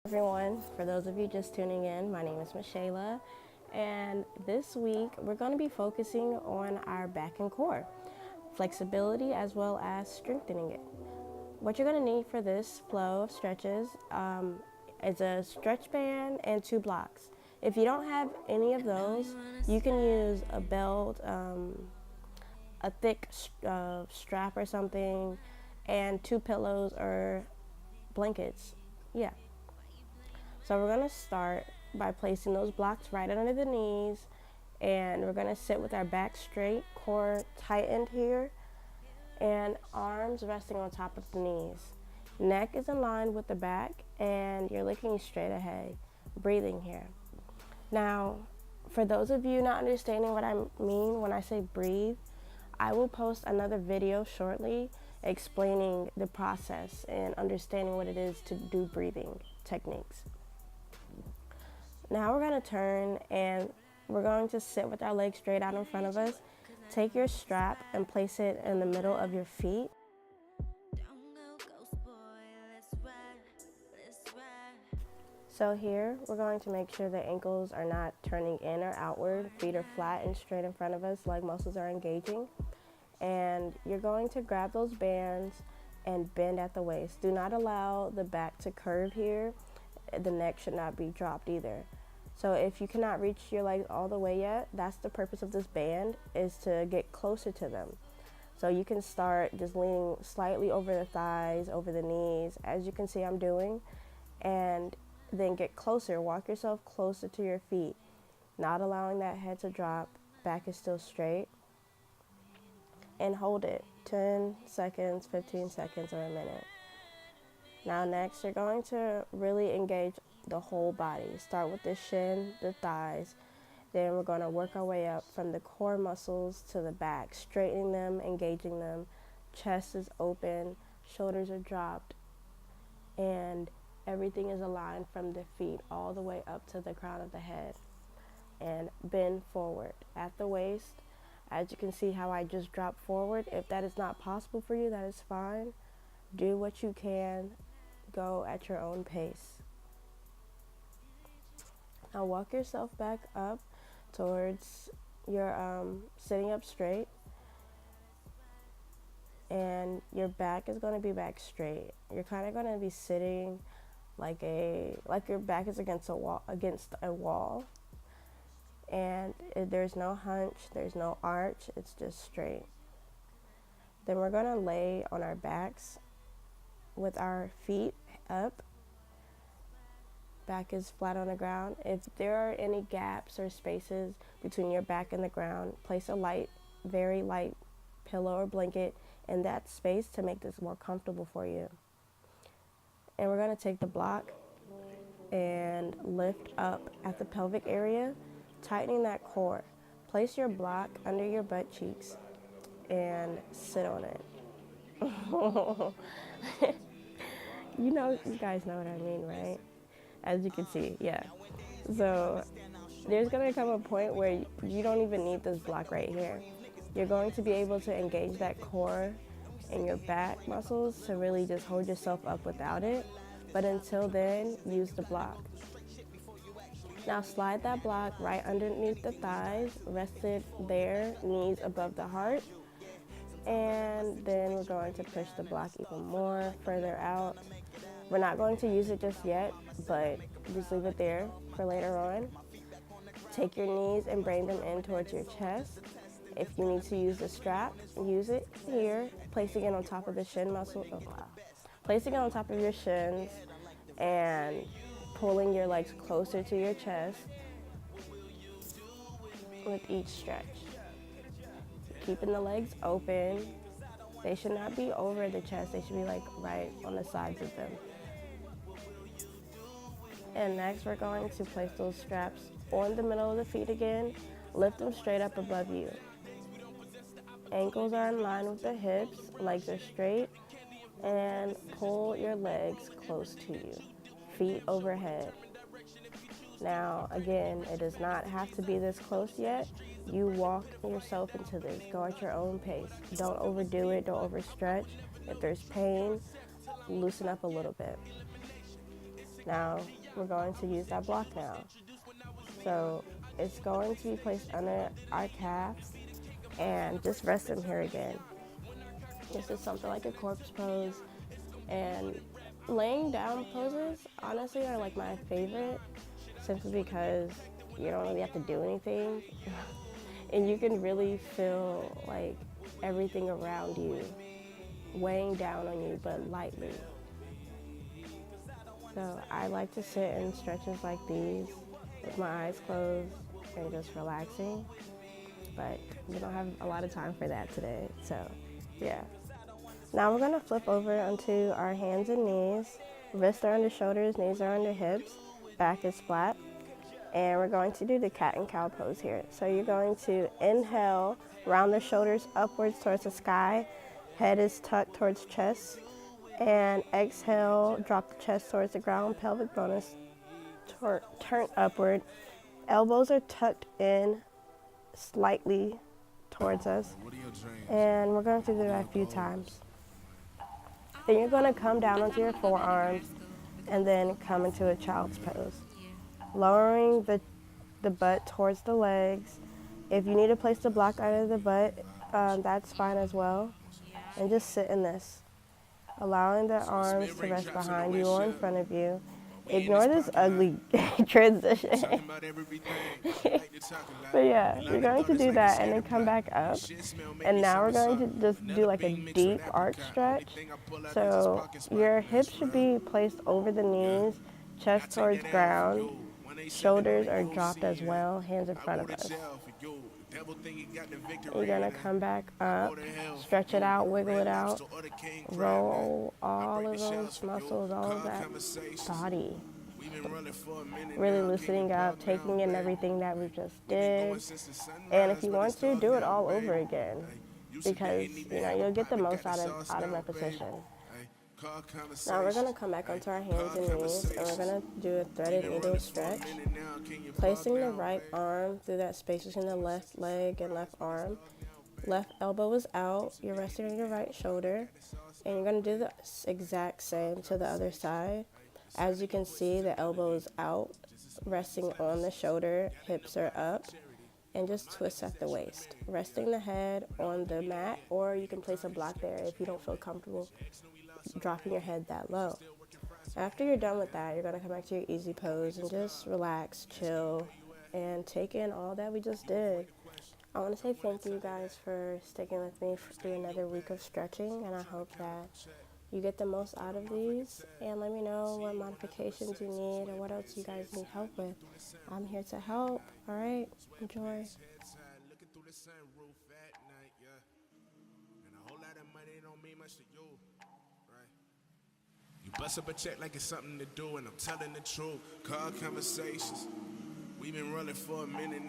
Everyone, for those of you just tuning in, my name is Michela, and this week we're going to be focusing on our back and core, flexibility as well as strengthening it. What you're going to need for this flow of stretches is a stretch band and 2 blocks. If you don't have any of those, you can use a belt, a thick strap or something, and 2 pillows or blankets. Yeah. So we're going to start by placing those blocks right under the knees, and we're going to sit with our back straight, core tightened here, and arms resting on top of the knees. Neck is in line with the back, and you're looking straight ahead, breathing here. Now, for those of you not understanding what I mean when I say breathe, I will post another video shortly explaining the process and understanding what it is to do breathing techniques. Now we're going to turn and we're going to sit with our legs straight out in front of us. Take your strap and place it in the middle of your feet. So here, we're going to make sure the ankles are not turning in or outward. Feet are flat and straight in front of us, leg muscles are engaging. And you're going to grab those bands and bend at the waist. Do not allow the back to curve here. The neck should not be dropped either. So if you cannot reach your legs all the way yet, that's the purpose of this band, is to get closer to them. So you can start just leaning slightly over the thighs, over the knees, as you can see I'm doing, and then get closer. Walk yourself closer to your feet, not allowing that head to drop. Back is still straight. And hold it 10 seconds, 15 seconds, or a minute. Now next, you're going to really engage the whole body. Start with the shin, the thighs. Then we're going to work our way up from the core muscles to the back, straightening them, engaging them. Chest is open, shoulders are dropped, and everything is aligned from the feet all the way up to the crown of the head. And bend forward at the waist. As you can see how I just dropped forward. If that is not possible for you, that is fine. Do what you can. Go at your own pace. Now walk yourself back up towards your sitting up straight, and your back is going to be back straight. You're kind of going to be sitting like your back is against a wall, and there's no hunch, there's no arch, it's just straight. Then we're going to lay on our backs with our feet up. Back is flat on the ground. If there are any gaps or spaces between your back and the ground, place a light, very light pillow or blanket in that space to make this more comfortable for you. And we're going to take the block and lift up at the pelvic area, tightening that core. Place your block under your butt cheeks and sit on it. You guys know what I mean, right? As you can see, yeah. So there's going to come a point where you don't even need this block right here. You're going to be able to engage that core and your back muscles to really just hold yourself up without it. But until then, use the block. Now slide that block right underneath the thighs, rest it there, knees above the heart. And then we're going to push the block even more further out. We're not going to use it just yet, but just leave it there for later on. Take your knees and bring them in towards your chest. If you need to use the strap, use it here, placing it on top of the shin muscle. Oh, wow. Placing it on top of your shins and pulling your legs closer to your chest with each stretch. Keeping the legs open. They should not be over the chest. They should be like right on the sides of them. And next we're going to place those straps on the middle of the feet again. Lift them straight up above you. Ankles are in line with the hips, legs are straight, and pull your legs close to you. Feet overhead. Now, again, it does not have to be this close yet. You walk yourself into this. Go at your own pace. Don't overdo it. Don't overstretch. If there's pain, loosen up a little bit. Now we're going to use that block now. So it's going to be placed under our calves and just rest them here again. This is something like a corpse pose, and laying down poses honestly are like my favorite, simply because you don't really have to do anything and you can really feel like everything around you weighing down on you, but lightly. So I like to sit in stretches like these with my eyes closed and just relaxing, but we don't have a lot of time for that today, so yeah. Now we're gonna flip over onto our hands and knees. Wrists are under shoulders, knees are under hips, back is flat. And we're going to do the cat and cow pose here. So you're going to inhale, round the shoulders upwards towards the sky, head is tucked towards chest, and exhale, drop the chest towards the ground, pelvic bone is turn upward, elbows are tucked in slightly towards us, and we're going to do that a few times. Then you're going to come down onto your forearms and then come into a child's pose. Lowering the butt towards the legs. If you need to place the block under the butt, that's fine as well. And just sit in this. Allowing the arms to rest behind you or in front of you. Ignore this ugly transition. But yeah, you're going to do that and then come back up. And now we're going to just do like a deep arch stretch. So your hips should be placed over the knees, chest towards ground. Shoulders are dropped as well, hands in front of us. You're gonna come back up, stretch it out, wiggle it out, roll all of those muscles, all of that body. Really loosening up, taking in everything that we just did. And if you want to, do it all over again, because you'll get the most out of repetition. Now we're going to come back onto our hands and knees, and we're going to do a threaded needle stretch. Placing the right arm through that space between the left leg and left arm. Left elbow is out, you're resting on your right shoulder, and you're going to do the exact same to the other side. As you can see, the elbow is out, resting on the shoulder, hips are up, and just twist at the waist. Resting the head on the mat, or you can place a block there if you don't feel comfortable dropping your head that low. After you're done with that, you're going to come back to your easy pose and just relax, chill, and take in all that we just did. I want to say thank you guys for sticking with me through another week of stretching, and I hope that you get the most out of these, and let me know what modifications you need or what else you guys need help with. I'm here to help. All right, enjoy. You bust up a check like it's something to do, and I'm telling the truth. Car conversations, we've been running for a minute now.